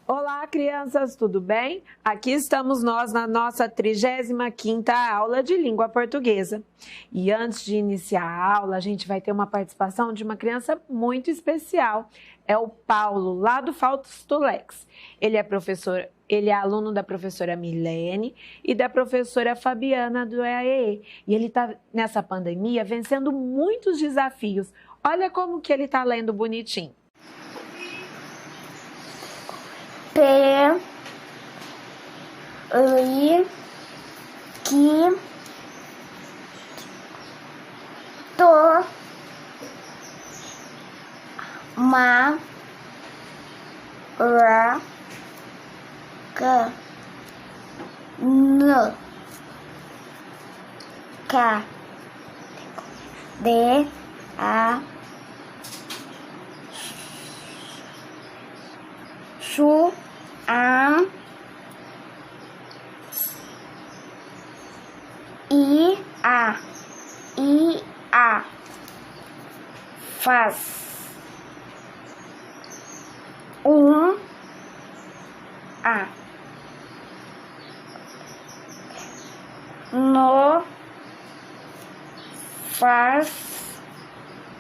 Olá, crianças, tudo bem? Aqui estamos nós na nossa 35ª aula de língua portuguesa. E antes de iniciar a aula, a gente vai ter uma participação de uma criança muito especial. É o Paulo, lá do Fausto Lex. Ele é aluno da professora Milene e da professora Fabiana do EAE. E ele está, nessa pandemia, vencendo muitos desafios. Olha como que ele está lendo bonitinho. Faz no faz de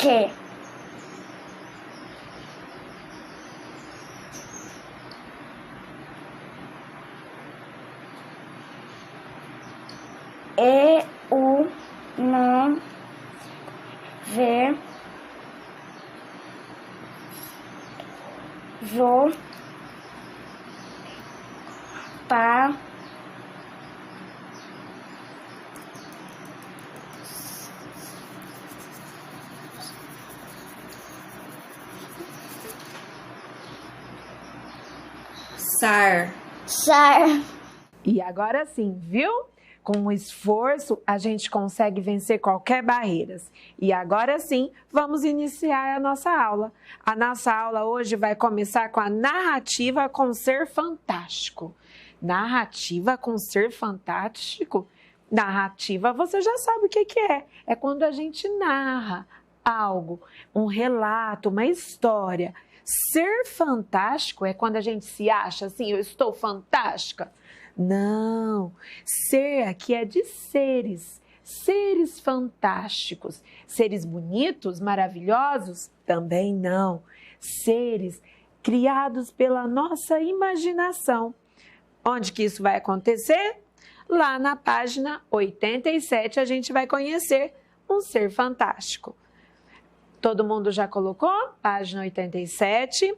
que eu não vejo para sar. E agora sim, viu? Com esforço, a gente consegue vencer qualquer barreiras. E agora sim, vamos iniciar a nossa aula. A nossa aula hoje vai começar com a narrativa com ser fantástico. Narrativa com ser fantástico? Narrativa, você já sabe o que é. É quando a gente narra algo, um relato, uma história. Ser fantástico é quando a gente se acha assim, eu estou fantástica. Não, ser aqui é de seres, seres fantásticos. Seres bonitos, maravilhosos? Também não. Seres criados pela nossa imaginação. Onde que isso vai acontecer? Lá na página 87 a gente vai conhecer um ser fantástico. Todo mundo já colocou? Página 87,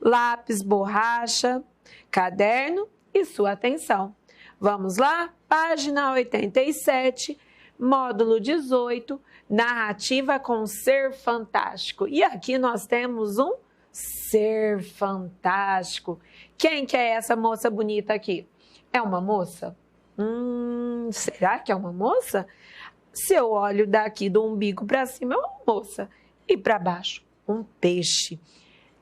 lápis, borracha, caderno e sua atenção. Vamos lá? Página 87, módulo 18, narrativa com ser fantástico. E aqui nós temos um ser fantástico. Quem que é essa moça bonita aqui? É uma moça? Será que é uma moça? Se eu olho daqui do umbigo para cima, é uma moça. E para baixo, um peixe.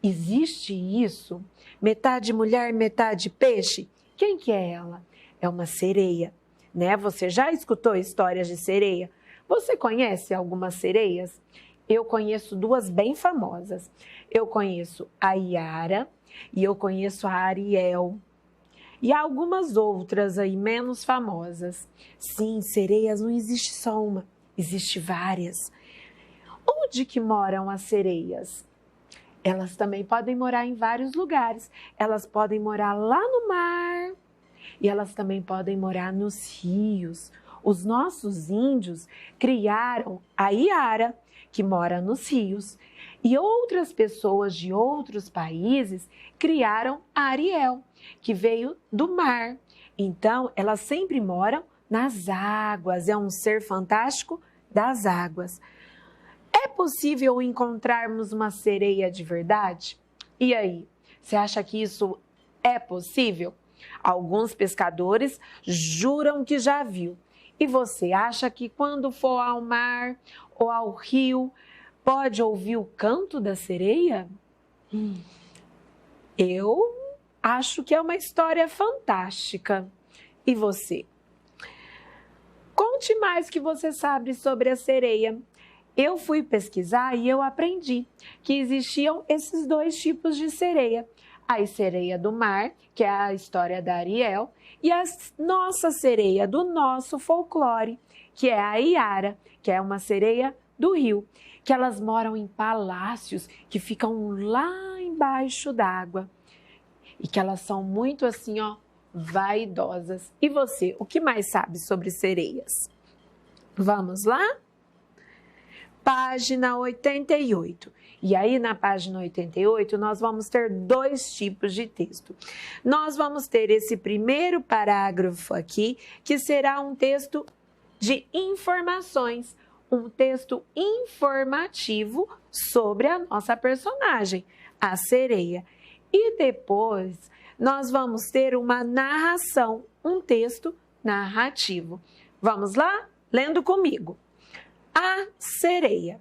Existe isso? Metade mulher, metade peixe? Quem que é ela? É uma sereia, né? Você já escutou histórias de sereia? Você conhece algumas sereias? Eu conheço duas bem famosas. Eu conheço a Iara e eu conheço a Ariel. E há algumas outras aí menos famosas. Sim, sereias não existe só uma, existe várias. Onde que moram as sereias? Elas também podem morar em vários lugares. Elas podem morar lá no mar e elas também podem morar nos rios. Os nossos índios criaram a Iara, que mora nos rios, e outras pessoas de outros países criaram a Ariel, que veio do mar. Então, elas sempre moram nas águas, é um ser fantástico das águas. É possível encontrarmos uma sereia de verdade? E aí, você acha que isso é possível? Alguns pescadores juram que já viu. E você acha que quando for ao mar ou ao rio, pode ouvir o canto da sereia? Eu acho que é uma história fantástica. E você? Com conte mais o que você sabe sobre a sereia. Eu fui pesquisar e eu aprendi que existiam esses dois tipos de sereia. A sereia do mar, que é a história da Ariel, e a nossa sereia do nosso folclore, que é a Iara, que é uma sereia do rio, que elas moram em palácios que ficam lá embaixo d'água e que elas são muito assim, ó, vaidosas. E você, o que mais sabe sobre sereias? Vamos lá? Página 88. E aí, na página 88, nós vamos ter dois tipos de texto. Nós vamos ter esse primeiro parágrafo aqui, que será um texto de informações, um texto informativo sobre a nossa personagem, a sereia. E depois, nós vamos ter uma narração, um texto narrativo. Vamos lá? Lendo comigo. A sereia.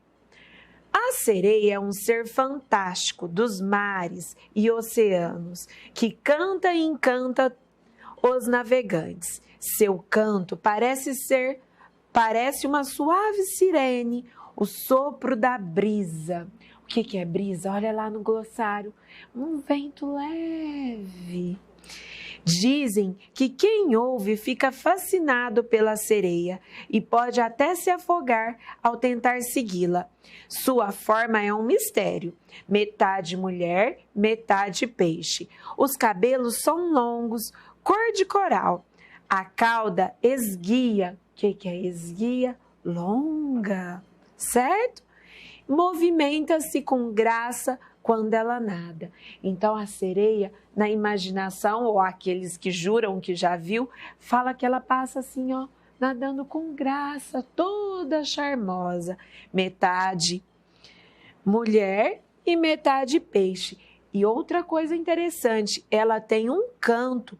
A sereia é um ser fantástico dos mares e oceanos, que canta e encanta os navegantes. Seu canto parece uma suave sirene, o sopro da brisa. O que é brisa? Olha lá no glossário. Um vento leve. Dizem que quem ouve fica fascinado pela sereia e pode até se afogar ao tentar segui-la. Sua forma é um mistério, metade mulher, metade peixe. Os cabelos são longos, cor de coral. A cauda esguia. O que é esguia? Longa, certo? Movimenta-se com graça quando ela nada. Então a sereia, na imaginação, ou aqueles que juram que já viu, fala que ela passa assim, ó, nadando com graça, toda charmosa, metade mulher e metade peixe. E outra coisa interessante, ela tem um canto,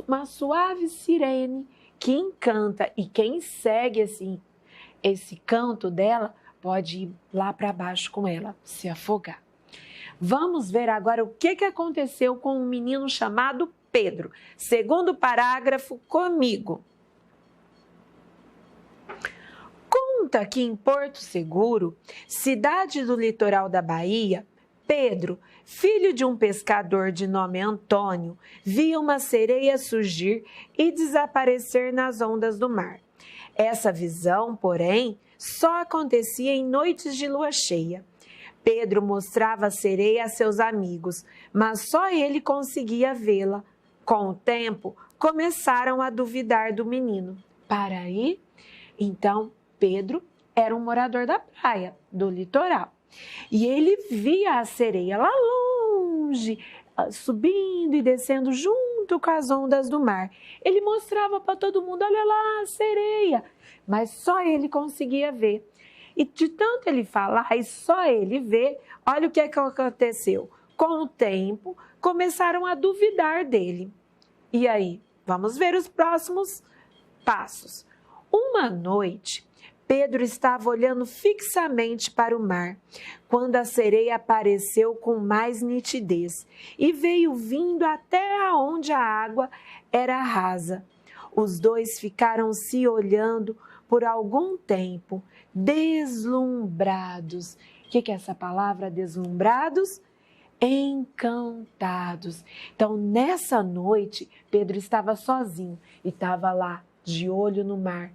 uma suave sirene que encanta, e quem segue assim esse canto dela pode ir lá para baixo com ela, se afogar. Vamos ver agora o que aconteceu com um menino chamado Pedro. Segundo parágrafo, comigo. Conta que em Porto Seguro, cidade do litoral da Bahia, Pedro, filho de um pescador de nome Antônio, via uma sereia surgir e desaparecer nas ondas do mar. Essa visão, porém, só acontecia em noites de lua cheia. Pedro mostrava a sereia a seus amigos, mas só ele conseguia vê-la. Com o tempo, começaram a duvidar do menino. Para aí, então, Pedro era um morador da praia, do litoral. E ele via a sereia lá longe, subindo e descendo junto com as ondas do mar. Ele mostrava para todo mundo, olha lá a sereia, mas só ele conseguia ver. E de tanto ele falar e só ele ver, olha o que aconteceu. Com o tempo, começaram a duvidar dele. E aí, vamos ver os próximos passos. Uma noite, Pedro estava olhando fixamente para o mar, quando a sereia apareceu com mais nitidez e veio vindo até aonde a água era rasa. Os dois ficaram se olhando por algum tempo, deslumbrados. O que é essa palavra, deslumbrados? Encantados. Então, nessa noite, Pedro estava sozinho e estava lá, de olho no mar,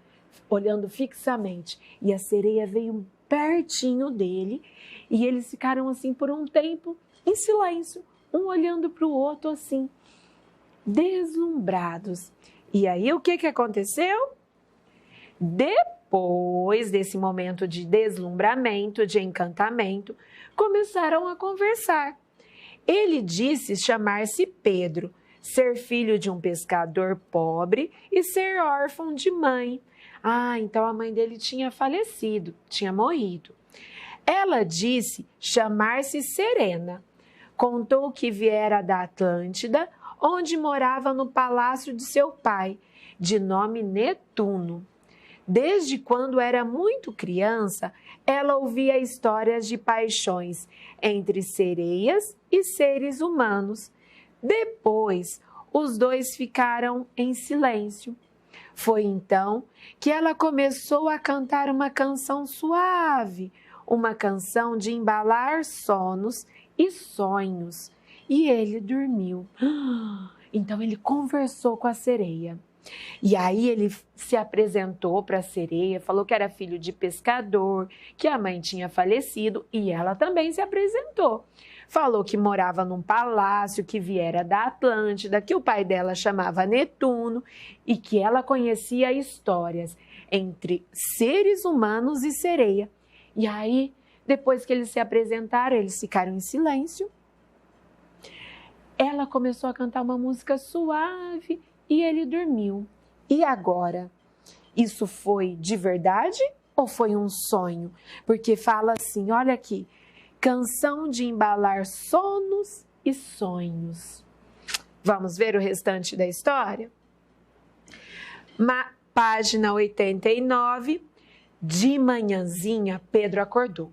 olhando fixamente. E a sereia veio pertinho dele e eles ficaram assim por um tempo, em silêncio, um olhando para o outro assim, deslumbrados. E aí, o que aconteceu? Depois desse momento de deslumbramento, de encantamento, começaram a conversar. Ele disse chamar-se Pedro, ser filho de um pescador pobre e ser órfão de mãe. Ah, então a mãe dele tinha falecido, tinha morrido. Ela disse chamar-se Serena. Contou que viera da Atlântida, onde morava no palácio de seu pai, de nome Netuno. Desde quando era muito criança, ela ouvia histórias de paixões entre sereias e seres humanos. Depois, os dois ficaram em silêncio. Foi então que ela começou a cantar uma canção suave, uma canção de embalar sonos e sonhos. E ele dormiu. Então ele conversou com a sereia. E aí ele se apresentou para a sereia, falou que era filho de pescador, que a mãe tinha falecido e ela também se apresentou. Falou que morava num palácio, que viera da Atlântida, que o pai dela chamava Netuno e que ela conhecia histórias entre seres humanos e sereia. E aí, depois que eles se apresentaram, eles ficaram em silêncio. Ela começou a cantar uma música suave e ele dormiu. E agora? Isso foi de verdade ou foi um sonho? Porque fala assim, olha aqui, canção de embalar sonos e sonhos. Vamos ver o restante da história? Página 89, de manhãzinha, Pedro acordou.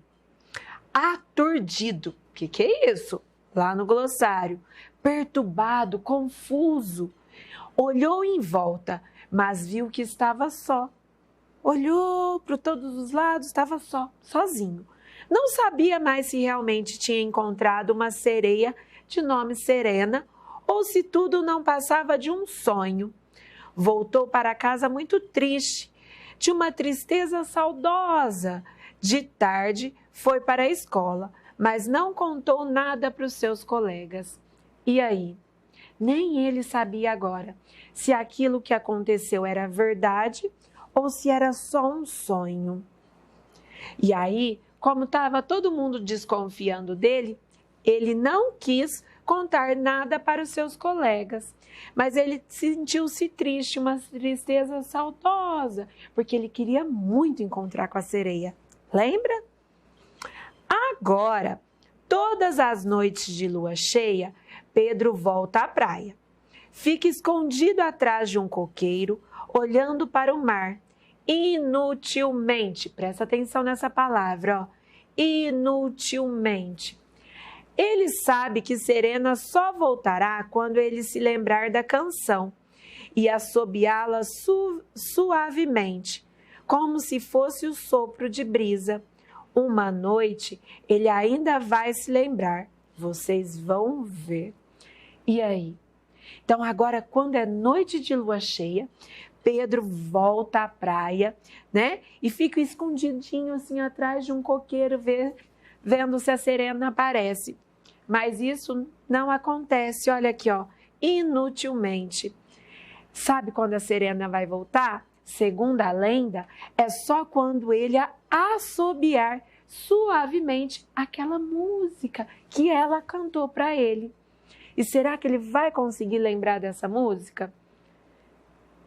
Aturdido, o que é isso? Lá no glossário, perturbado, confuso. Olhou em volta, mas viu que estava só. Olhou para todos os lados, estava sozinho. Não sabia mais se realmente tinha encontrado uma sereia de nome Serena ou se tudo não passava de um sonho. Voltou para casa muito triste, de uma tristeza saudosa. De tarde foi para a escola, mas não contou nada para os seus colegas. E aí? Nem ele sabia agora se aquilo que aconteceu era verdade ou se era só um sonho. E aí, como estava todo mundo desconfiando dele, ele não quis contar nada para os seus colegas, mas ele sentiu-se triste, uma tristeza saudosa, porque ele queria muito encontrar com a sereia. Lembra? Agora, todas as noites de lua cheia, Pedro volta à praia. Fica escondido atrás de um coqueiro, olhando para o mar. Inutilmente, presta atenção nessa palavra, ó. Inutilmente. Ele sabe que Serena só voltará quando ele se lembrar da canção e assobiá-la suavemente, como se fosse o sopro de brisa. Uma noite ele ainda vai se lembrar. Vocês vão ver. E aí? Então agora, quando é noite de lua cheia, Pedro volta à praia, né? E fica escondidinho assim atrás de um coqueiro, vendo se a Serena aparece. Mas isso não acontece, olha aqui, ó, inutilmente. Sabe quando a Serena vai voltar? Segundo a lenda, é só quando ele assobiar suavemente aquela música que ela cantou para ele. E será que ele vai conseguir lembrar dessa música?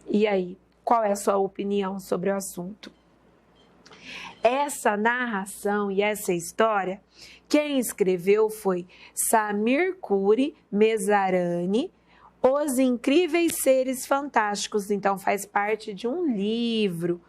E aí, qual é a sua opinião sobre o assunto? Essa narração e essa história, quem escreveu foi Samir Khoury Mezarani, Os Incríveis Seres Fantásticos. Então, faz parte de um livro.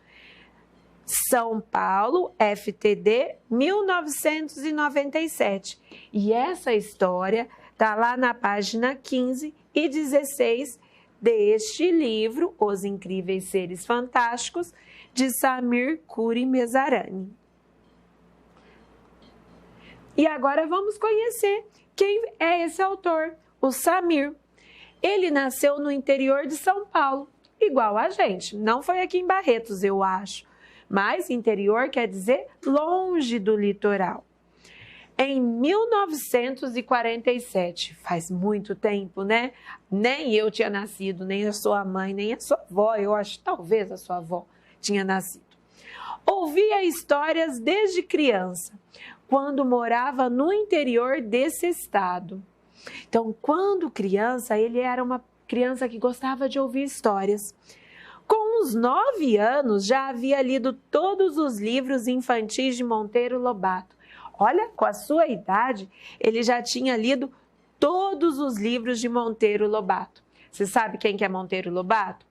São Paulo, FTD, 1997. E essa história está lá na página 15 e 16 deste livro, Os Incríveis Seres Fantásticos, de Samir Khoury Mezarani. E agora vamos conhecer quem é esse autor, o Samir. Ele nasceu no interior de São Paulo, igual a gente. Não foi aqui em Barretos, eu acho. Mas interior quer dizer longe do litoral. Em 1947, faz muito tempo, né? Nem eu tinha nascido, nem a sua mãe, nem a sua avó, eu acho que talvez a sua avó tinha nascido. Ouvia histórias desde criança, quando morava no interior desse estado. Então, quando criança, ele era uma criança que gostava de ouvir histórias. Com uns 9 anos, já havia lido todos os livros infantis de Monteiro Lobato. Olha, com a sua idade, ele já tinha lido todos os livros de Monteiro Lobato. Você sabe quem que é Monteiro Lobato?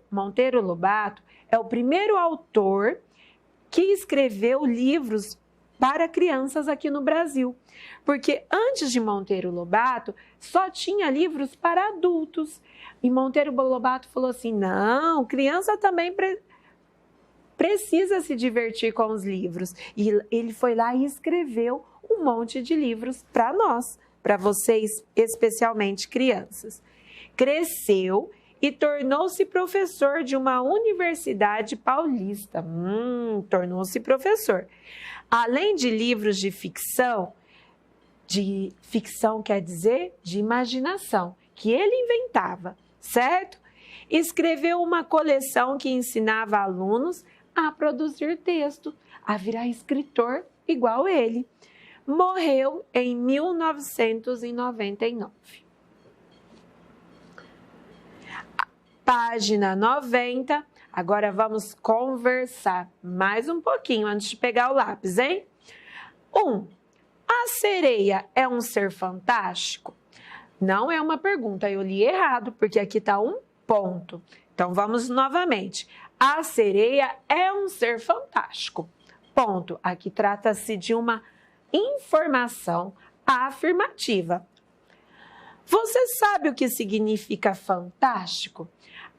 Monteiro Lobato é o primeiro autor que escreveu livros para crianças aqui no Brasil. Porque antes de Monteiro Lobato, só tinha livros para adultos. E Monteiro Lobato falou assim, não, criança também precisa se divertir com os livros. E ele foi lá e escreveu um monte de livros para nós, para vocês, especialmente crianças. Cresceu e tornou-se professor de uma universidade paulista. Tornou-se professor. Além de livros de ficção quer dizer de imaginação, que ele inventava, certo? Escreveu uma coleção que ensinava alunos a produzir texto, a virar escritor igual ele. Morreu em 1999. Página 90. Agora vamos conversar mais um pouquinho antes de pegar o lápis, hein? 1. A sereia é um ser fantástico? Não é uma pergunta, eu li errado, porque aqui está um ponto. Então, vamos novamente. A sereia é um ser fantástico. Ponto. Aqui trata-se de uma informação afirmativa. Você sabe o que significa fantástico?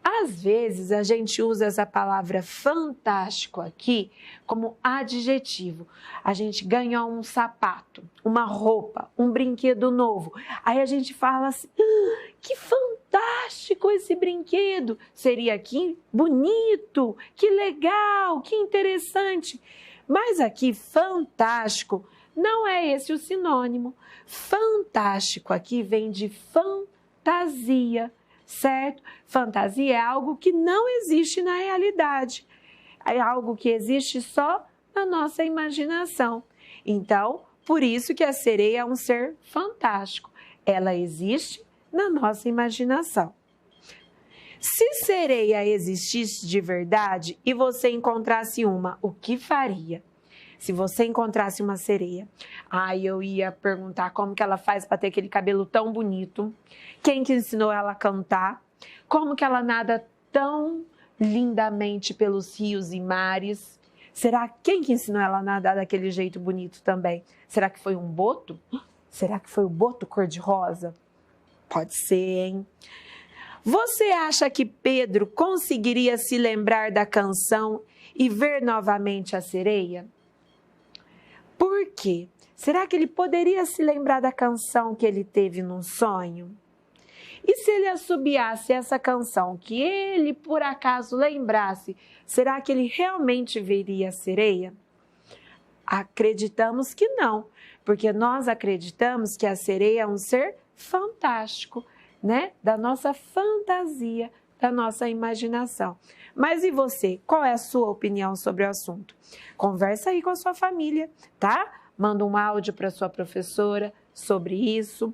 Às vezes, a gente usa essa palavra fantástico aqui como adjetivo. A gente ganha um sapato, uma roupa, um brinquedo novo. Aí a gente fala assim, que fantástico esse brinquedo. Seria que bonito, que legal, que interessante. Mas aqui, fantástico, não é esse o sinônimo. Fantástico aqui vem de fantasia. Certo? Fantasia é algo que não existe na realidade. É algo que existe só na nossa imaginação. Então, por isso que a sereia é um ser fantástico. Ela existe na nossa imaginação. Se sereia existisse de verdade e você encontrasse uma, o que faria? Se você encontrasse uma sereia, aí eu ia perguntar como que ela faz para ter aquele cabelo tão bonito, quem que ensinou ela a cantar, como que ela nada tão lindamente pelos rios e mares. Será quem que ensinou ela a nadar daquele jeito bonito também? Será que foi um boto? Será que foi o boto cor-de-rosa? Pode ser, hein? Você acha que Pedro conseguiria se lembrar da canção e ver novamente a sereia? Por quê? Será que ele poderia se lembrar da canção que ele teve num sonho? E se ele assobiasse essa canção que ele por acaso lembrasse, será que ele realmente veria a sereia? Acreditamos que não, porque nós acreditamos que a sereia é um ser fantástico, né? Da nossa fantasia, da nossa imaginação. Mas e você? Qual é a sua opinião sobre o assunto? Conversa aí com a sua família, tá? Manda um áudio para sua professora sobre isso.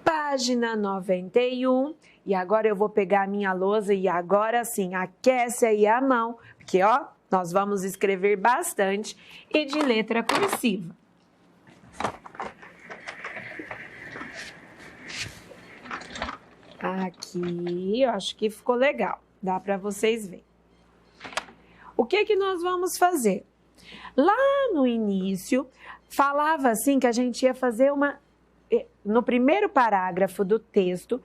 Página 91. E agora eu vou pegar a minha lousa e agora sim, aquece aí a mão, porque ó, nós vamos escrever bastante e de letra cursiva. Aqui, eu acho que ficou legal. Dá para vocês verem. O que que nós vamos fazer? Lá no início, falava assim que a gente ia fazer uma... No primeiro parágrafo do texto,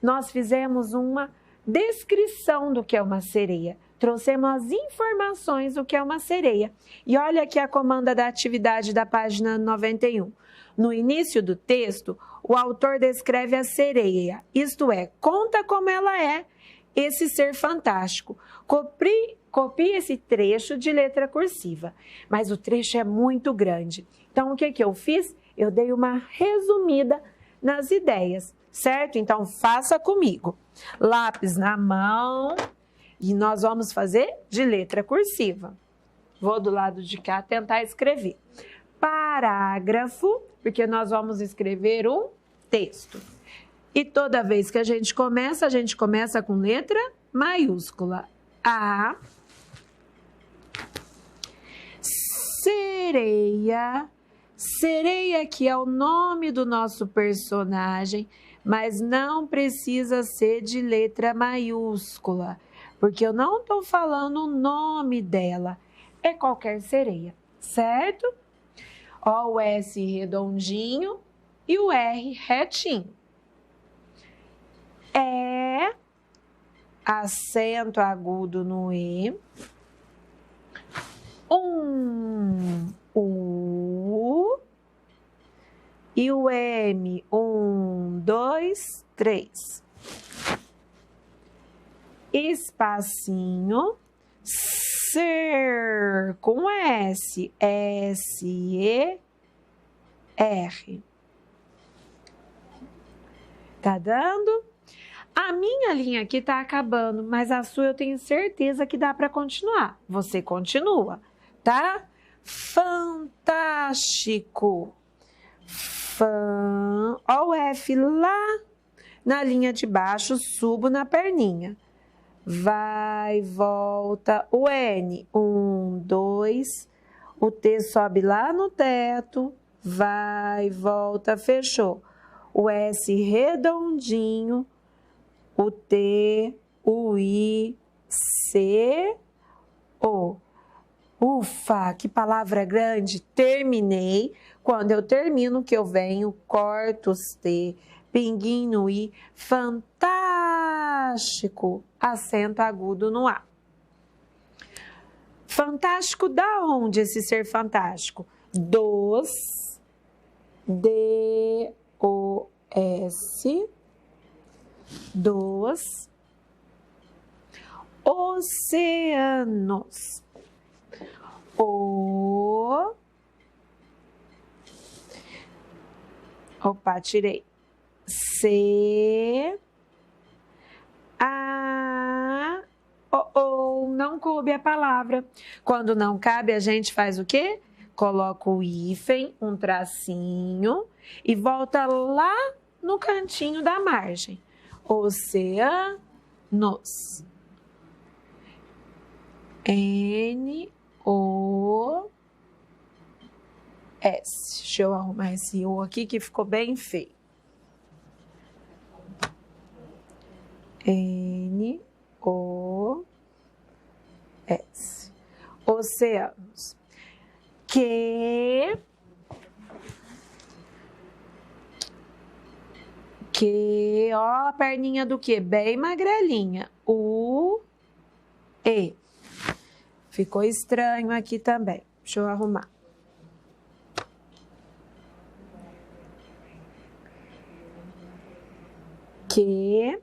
nós fizemos uma descrição do que é uma sereia. Trouxemos as informações do que é uma sereia. E olha aqui a comanda da atividade da página 91. No início do texto, o autor descreve a sereia, isto é, conta como ela é, esse ser fantástico. Copie esse trecho de letra cursiva, mas o trecho é muito grande. Então, o que que eu fiz? Eu dei uma resumida nas ideias, certo? Então, faça comigo. Lápis na mão e nós vamos fazer de letra cursiva. Vou do lado de cá tentar escrever. Parágrafo, porque nós vamos escrever um texto. E toda vez que a gente começa com letra maiúscula. A sereia. Sereia que é o nome do nosso personagem, mas não precisa ser de letra maiúscula, porque eu não estou falando o nome dela. é qualquer sereia, certo? Ó, o S redondinho e o R retinho. É, acento agudo no E. U. E o M, 1, 2, 3. Espacinho. Ser com S, S-E-R. Tá dando? A minha linha aqui tá acabando, mas a sua eu tenho certeza que dá para continuar. Você continua, tá? Fantástico. Ó o F lá na linha de baixo, subo na perninha. Vai, volta, o N, 1, 2, o T sobe lá no teto, vai, volta, fechou. O S redondinho, o T, o I, C, O. Ufa, que palavra grande, terminei. Quando eu termino, que eu venho, corto os T, pinguinho no I, fantástico, acento agudo no A. Fantástico, da onde esse ser fantástico? Dos, D-O-S, dos oceanos. Opa, tirei. C, A, O, não coube a palavra. Quando não cabe, a gente faz o quê? Coloca o hífen, um tracinho e volta lá no cantinho da margem. Oceanos. N-O-S. Deixa eu arrumar esse O aqui que ficou bem feio. N-O-S. Oceanos. Que, ó, a perninha do que? Bem magrelinha. U-E. Ficou estranho aqui também. Deixa eu arrumar. Que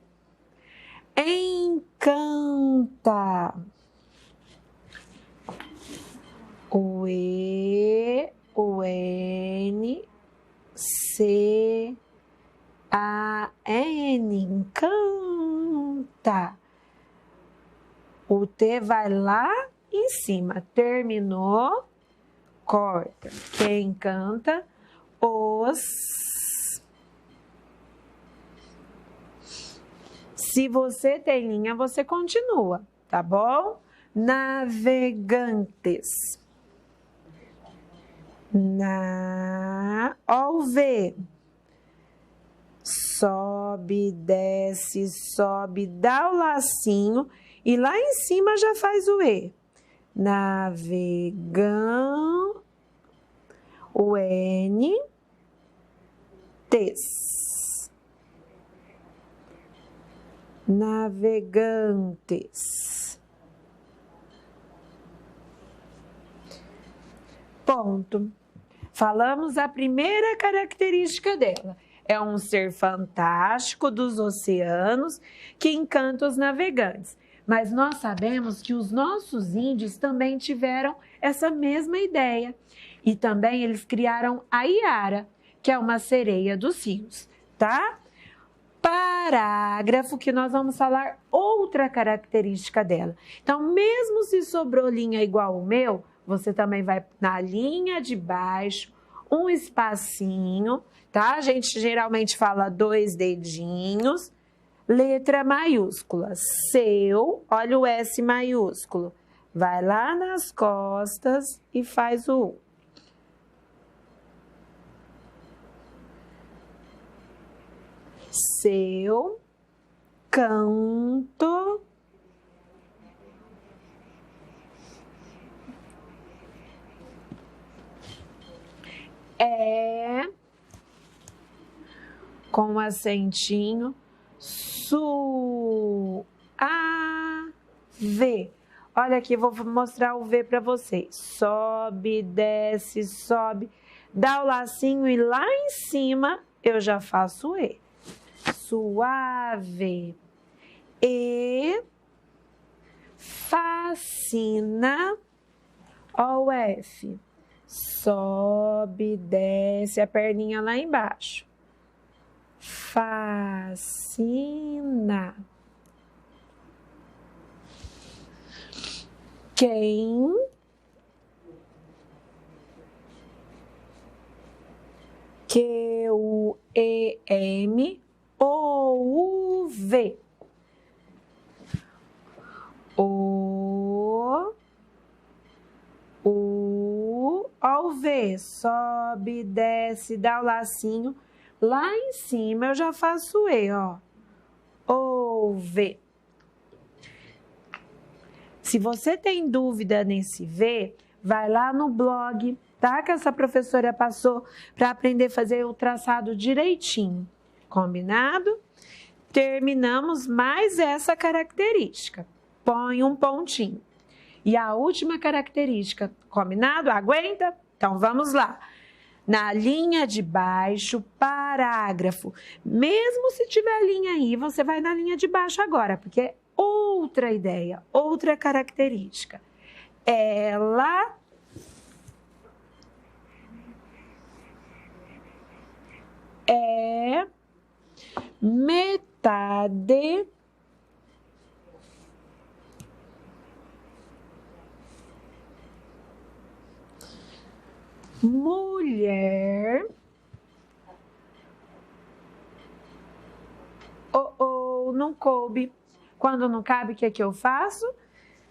encanta. O E, o N, C, A, N. Encanta. O T vai lá em cima. Terminou, corta. Quem canta? Os. Se você tem linha, você continua, tá bom? Navegantes. Ó o V. Sobe, desce, sobe, dá o lacinho e lá em cima já faz o E. Navegam, o N, tes. Navegantes. Ponto. Falamos a primeira característica dela. É um ser fantástico dos oceanos que encanta os navegantes. Mas nós sabemos que os nossos índios também tiveram essa mesma ideia. E também eles criaram a Iara, que é uma sereia dos rios, tá? Parágrafo, que nós vamos falar outra característica dela. Então, mesmo se sobrou linha igual o meu, você também vai na linha de baixo, um espacinho, tá? A gente geralmente fala 2 dedinhos, letra maiúscula. Seu, olha o S maiúsculo. Vai lá nas costas e faz o U. Seu, canto, com acentinho, V. Olha aqui, vou mostrar o V para vocês. Sobe, desce, sobe. Dá o lacinho e lá em cima eu já faço E. Suave. E. Fascina. Ó o F. Sobe, desce a perninha lá embaixo. Fascina. Quem Q-U-E-M O-U-V. Ó o V, sobe, desce, dá o lacinho. Lá em cima eu já faço E, ó. O-V. Se você tem dúvida nesse V, vai lá no blog, tá? Que essa professora passou para aprender a fazer o traçado direitinho. Combinado? Terminamos mais essa característica. Põe um pontinho. E a última característica, combinado? Aguenta? Então vamos lá. Na linha de baixo, parágrafo. Mesmo se tiver linha aí, você vai na linha de baixo agora, porque é outra ideia, outra característica. Ela é metade mulher. Não coube. Quando não cabe, o que é que eu faço?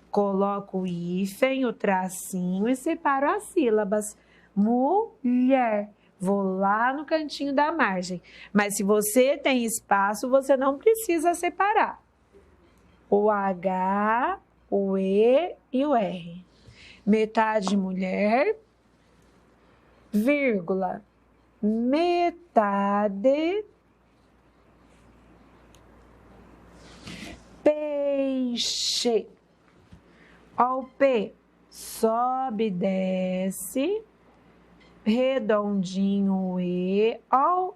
Coloco o hífen, o tracinho e separo as sílabas. Mulher. Vou lá no cantinho da margem. Mas se você tem espaço, você não precisa separar. O H, o E e o R. Metade mulher, vírgula, metade peixe. Ó o P, sobe, desce, redondinho o E. Ó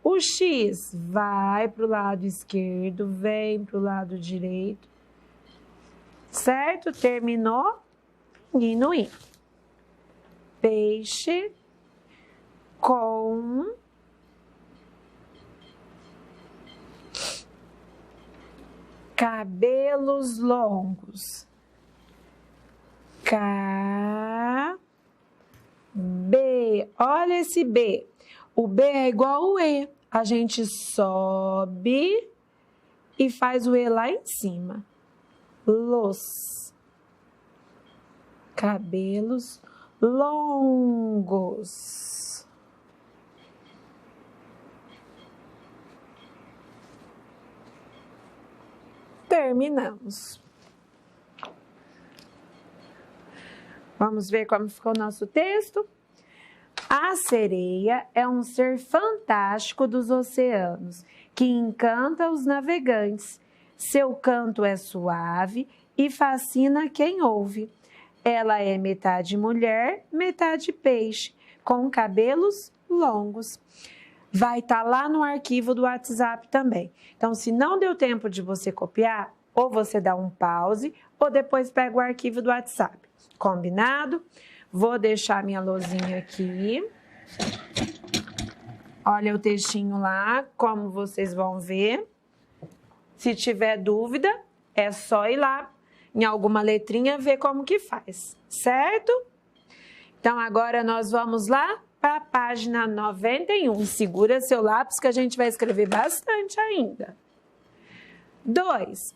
o X, vai para o lado esquerdo, vem para o lado direito. Certo? Terminou? E no I. Peixe com cabelos longos. B. Olha esse B. O B é igual ao E. A gente sobe e faz o E lá em cima. Los. Cabelos longos. Terminamos. Vamos ver como ficou o nosso texto? A sereia é um ser fantástico dos oceanos, que encanta os navegantes. Seu canto é suave e fascina quem ouve. Ela é metade mulher, metade peixe, com cabelos longos. Vai estar lá no arquivo do WhatsApp também. Então, se não deu tempo de você copiar, ou você dá um pause, ou depois pega o arquivo do WhatsApp. Combinado? Vou deixar minha lousinha aqui. Olha o textinho lá, como vocês vão ver. Se tiver dúvida, é só ir lá em alguma letrinha ver como que faz, certo? Então, agora nós vamos lá para a página 91. Segura seu lápis que a gente vai escrever bastante ainda. 2.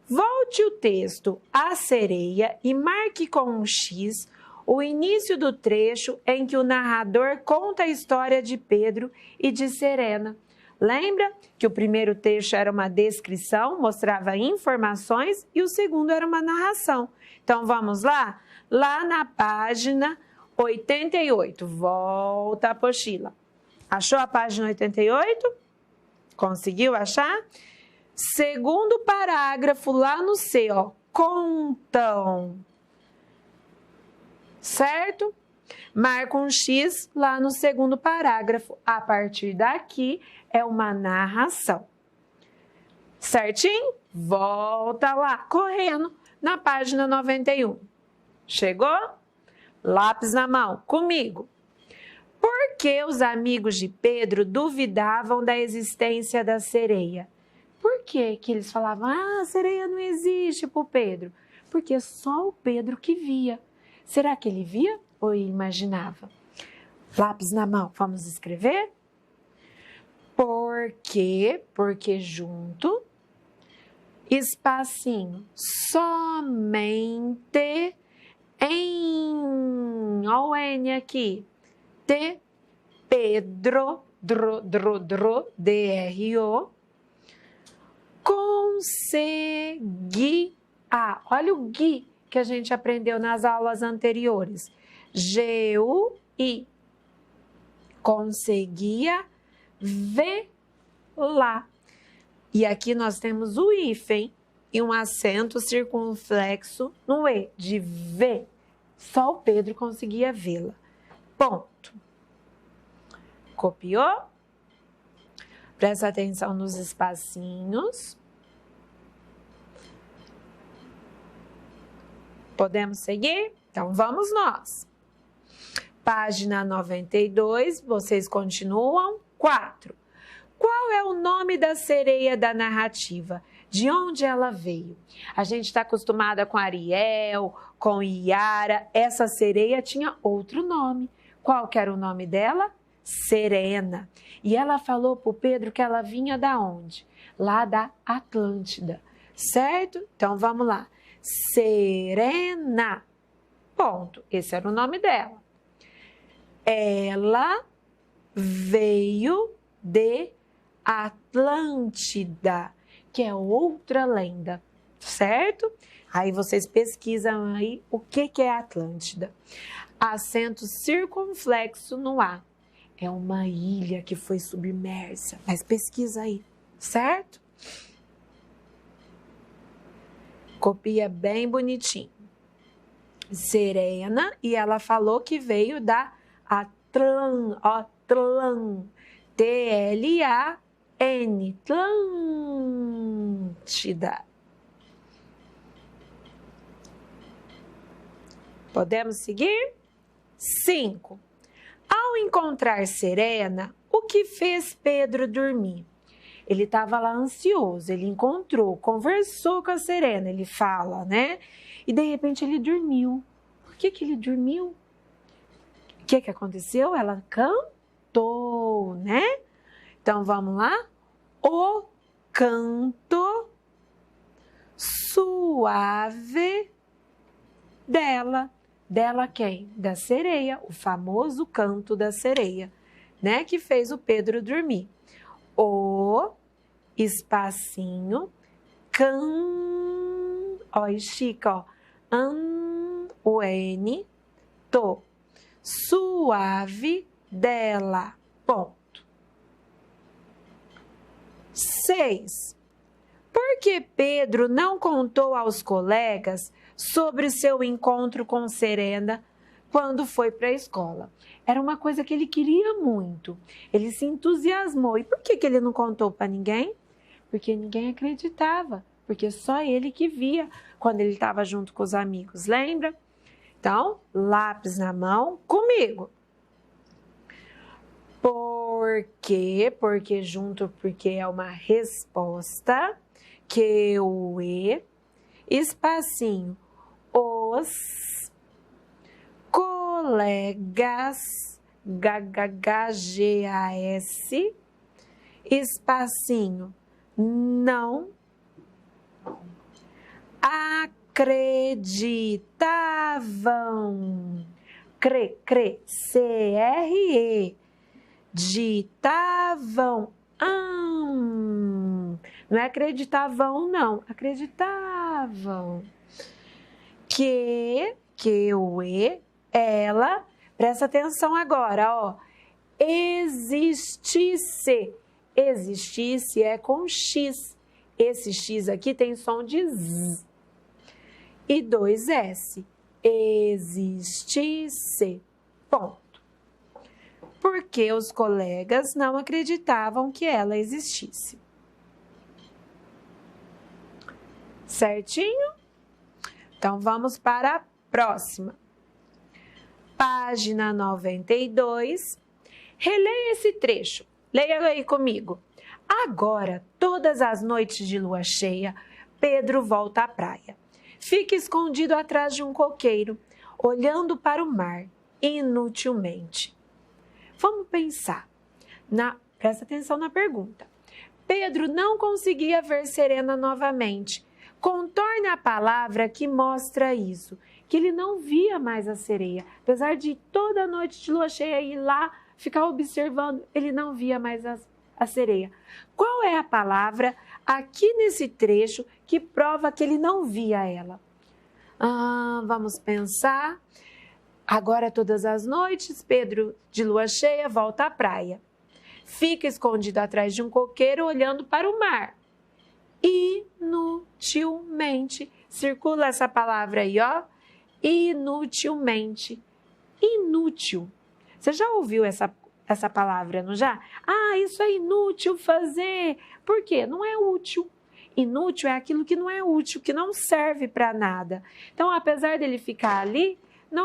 Volte o texto à sereia e marque com um X o início do trecho em que o narrador conta a história de Pedro e de Serena. Lembra que o primeiro trecho era uma descrição, mostrava informações, e o segundo era uma narração. Então, vamos lá? Lá na página 88. Volta a apostila. Achou a página 88? Conseguiu achar? Segundo parágrafo lá no C, ó, contam. Certo? Marca um X lá no segundo parágrafo. A partir daqui é uma narração. Certinho? Volta lá, correndo, na página 91. Chegou? Lápis na mão, comigo. Por que os amigos de Pedro duvidavam da existência da sereia? Por que eles falavam, a sereia não existe para o Pedro? Porque só o Pedro que via. Será que ele via ou imaginava? Lápis na mão, vamos escrever? Por quê? Porque junto, espacinho, somente em, olha o N aqui, Pedro, D-R-O, conseguia, olha o gui que a gente aprendeu nas aulas anteriores, G-U-I, conseguia ver lá. E aqui nós temos o hífen e um acento circunflexo no E, de ver. Só o Pedro conseguia vê-la. Ponto. Copiou? Presta atenção nos espacinhos. Podemos seguir? Então, vamos nós. Página 92, vocês continuam. 4. Qual é o nome da sereia da narrativa? De onde ela veio? A gente está acostumada com Ariel, com Iara. Essa sereia tinha outro nome. Qual que era o nome dela? Serena. E ela falou para o Pedro que ela vinha da onde? Lá da Atlântida, certo? Então, vamos lá. Serena. Ponto. Esse era o nome dela. Ela veio de Atlântida, que é outra lenda, certo? Aí vocês pesquisam aí o que é Atlântida. Acento circunflexo no A. É uma ilha que foi submersa, mas pesquisa aí, certo? Copia bem bonitinho. Serena, e ela falou que veio da T-L-A-N, Atlântida. Podemos seguir? 5. Ao encontrar Serena, o que fez Pedro dormir? Ele estava lá ansioso, ele encontrou, conversou com a Serena, ele fala, né? E de repente ele dormiu. Por que ele dormiu? O que aconteceu? Ela cantou, né? Então vamos lá? O canto suave dela. Dela quem? Da sereia, o famoso canto da sereia, né? Que fez o Pedro dormir. O espacinho, ó, estica, ó, o N, to, suave dela, ponto. 6. Por que Pedro não contou aos colegas sobre seu encontro com Serena quando foi para a escola? Era uma coisa que ele queria muito. Ele se entusiasmou. E por que ele não contou para ninguém? Porque ninguém acreditava. Porque só ele que via quando ele estava junto com os amigos. Lembra? Então, lápis na mão, comigo. Por quê? Porque junto, porque é uma resposta. Que o E, espacinho, os colegas, G-H-G-A-S, espacinho, não acreditavam, C-R-E, ditavam, não é acreditavam, não, acreditavam. Que o E, ela, presta atenção agora, ó, existisse existisse é com X. Esse X aqui tem som de Z. E 2 S. Existisse. Ponto. Porque os colegas não acreditavam que ela existisse. Certinho? Então, vamos para a próxima. Página 92. Releia esse trecho. Leia aí comigo. Agora, todas as noites de lua cheia, Pedro volta à praia. Fica escondido atrás de um coqueiro, olhando para o mar, inutilmente. Vamos pensar. Presta atenção na pergunta. Pedro não conseguia ver Serena novamente. Contorne a palavra que mostra isso, que ele não via mais a sereia. Apesar de toda noite de lua cheia ir lá, ficar observando, ele não via mais a sereia. Qual é a palavra aqui nesse trecho que prova que ele não via ela? Vamos pensar. Agora, todas as noites, Pedro, de lua cheia, volta à praia. Fica escondido atrás de um coqueiro, olhando para o mar. Inutilmente. Circula essa palavra aí, ó. Inutilmente. Inútil. Você já ouviu essa palavra, não já? Isso é inútil fazer. Por quê? Não é útil. Inútil é aquilo que não é útil, que não serve para nada. Então, apesar dele ficar ali,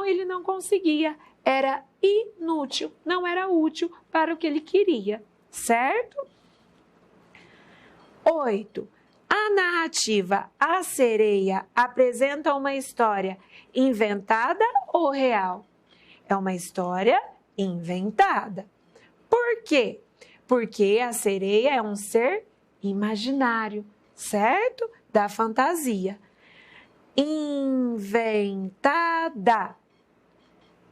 ele não conseguia. Era inútil, não era útil para o que ele queria, certo? 8. A narrativa A Sereia apresenta uma história inventada ou real? É uma história inventada. Por quê? Porque a sereia é um ser imaginário, certo? Da fantasia. Inventada,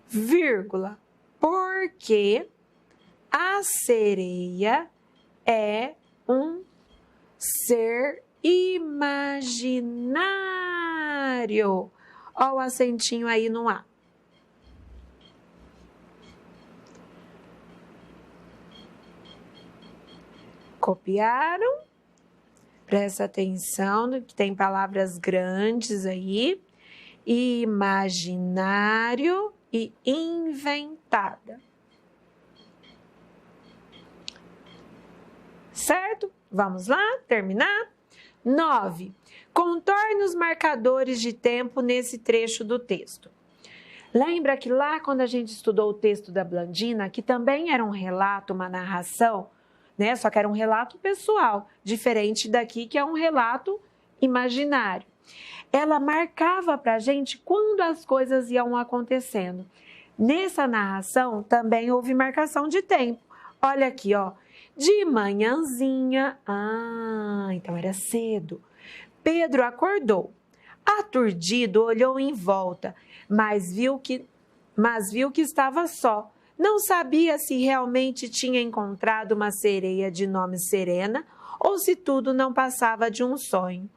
vírgula, porque a sereia é um ser imaginário. Olha o acentinho aí no A. Copiaram? Presta atenção que tem palavras grandes aí. Imaginário e inventada. Certo? Vamos lá, terminar? 9. Contorne os marcadores de tempo nesse trecho do texto. Lembra que lá quando a gente estudou o texto da Blandina, que também era um relato, uma narração, né? Só que era um relato pessoal, diferente daqui que é um relato imaginário. Ela marcava para a gente quando as coisas iam acontecendo. Nessa narração também houve marcação de tempo. Olha aqui, ó. De manhãzinha, então era cedo. Pedro acordou. Aturdido, olhou em volta, mas viu que estava só. Não sabia se realmente tinha encontrado uma sereia de nome Serena ou se tudo não passava de um sonho.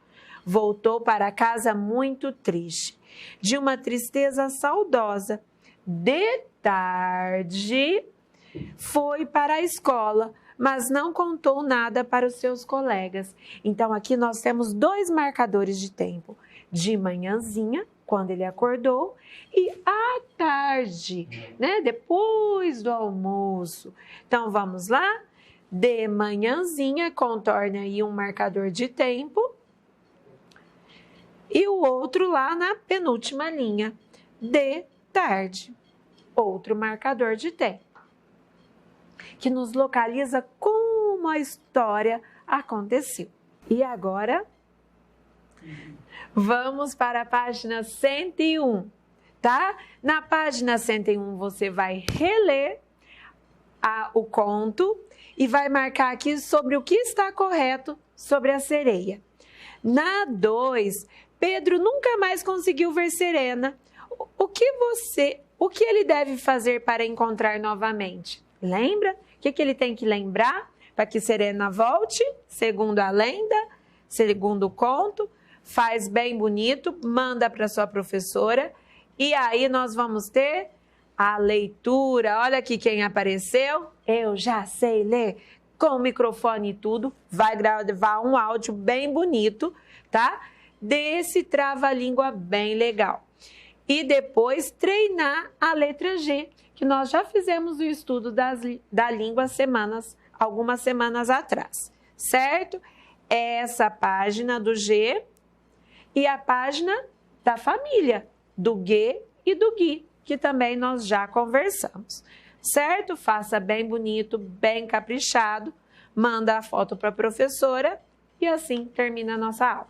Voltou para casa muito triste, de uma tristeza saudosa. De tarde, foi para a escola, mas não contou nada para os seus colegas. Então, aqui nós temos 2 marcadores de tempo. De manhãzinha, quando ele acordou, e à tarde, né? Depois do almoço. Então, vamos lá? De manhãzinha, contorne aí um marcador de tempo. E o outro lá na penúltima linha. De tarde. Outro marcador de tempo, que nos localiza como a história aconteceu. E agora, vamos para a página 101, tá? Na página 101 você vai reler o conto e vai marcar aqui sobre o que está correto sobre a sereia. Na 2, Pedro nunca mais conseguiu ver Serena. O que ele deve fazer para encontrar novamente? Lembra? O que ele tem que lembrar para que Serena volte? Segundo a lenda, segundo o conto, faz bem bonito, manda para sua professora e aí nós vamos ter a leitura. Olha aqui quem apareceu. Eu já sei ler. com o microfone e tudo, vai gravar um áudio bem bonito, tá? Desse trava-língua bem legal. E depois treinar a letra G, que nós já fizemos o estudo da língua algumas semanas atrás, certo? Essa página do G e a página da família, do G e do Gui, que também nós já conversamos, certo? Faça bem bonito, bem caprichado, manda a foto para a professora e assim termina a nossa aula.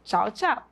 Tchau, tchau!